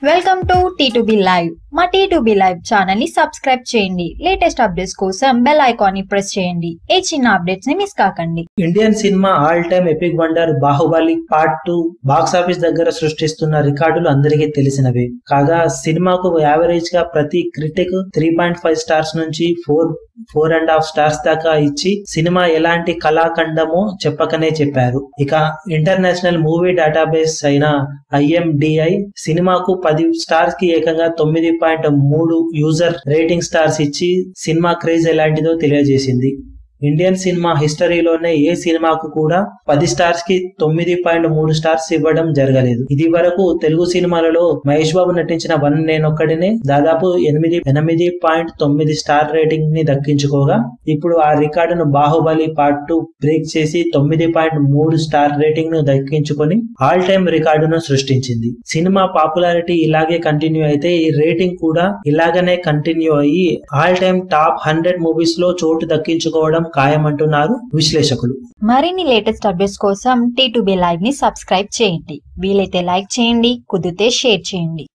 Welcome to T2B live. మా T2B live channel ని subscribe చేయండి. లేటెస్ట్ అప్డేట్స్ కోసం బెల్ ఐకాన్ ని ప్రెస్ చేయండి. ఏ చిన్న అప్డేట్స్ ని మిస్ కాకండి. Indian cinema all time epic wonder Baahubali part 2 box office దగ్గర సృష్టిస్తున్న రికార్డులు అందరికీ తెలిసినవే. కాగా సినిమాకు యావరేజ్ గా ప్రతి క్రిటిక్ 3.5 స్టార్స్ నుంచి 4.5 స్టార్స్ దాకా ఇచ్చి సినిమా ఎలాంటి కళాఖండమో చెప్పకనే చెప్పారు. ఇక ఇంటర్నేషనల్ మూవీ డేటాబేస్ అయిన IMDI సినిమాకు 10 స్టార్స్ కి ఏకంగా 9.3 యూజర్ రేటింగ్ స్టార్స్ ఇచ్చి సినిమా క్రేజ్ ఎలాంటిదో తెలియజేసింది. ఇండియన్ సినిమా హిస్టరీలోనే ఏ సినిమాకు కూడా 10 స్టార్స్ కి 9.3 స్టార్స్ ఇవ్వడం జరగలేదు. ఇది వరకు తెలుగు సినిమాలలో మహేష్ బాబు నటించిన వన్ నేనొక్కడినే దాదాపు 8.9 స్టార్ రేటింగ్ ని దక్కించుకోగా, ఇప్పుడు ఆ రికార్డును బాహుబలి పార్ట్ 2 బ్రేక్ చేసి 9.3 స్టార్ రేటింగ్ ను దక్కించుకొని ఆల్ టైమ్ రికార్డును సృష్టించింది. సినిమా పాపులారిటీ ఇలాగే కంటిన్యూ అయితే ఈ రేటింగ్ కూడా ఇలాగనే కంటిన్యూ అయ్యి ఆల్ టైమ్ టాప్ 100 మూవీస్ లో చోటు దక్కించుకోవడం ఖాయమంటున్నారు విశ్లేషకులు. మరిన్ని లేటెస్ట్ అప్డేట్స్ కోసం T2B లైవ్ ని సబ్స్క్రైబ్ చేయండి. వీలైతే లైక్ చేయండి, కుదిరితే షేర్ చేయండి.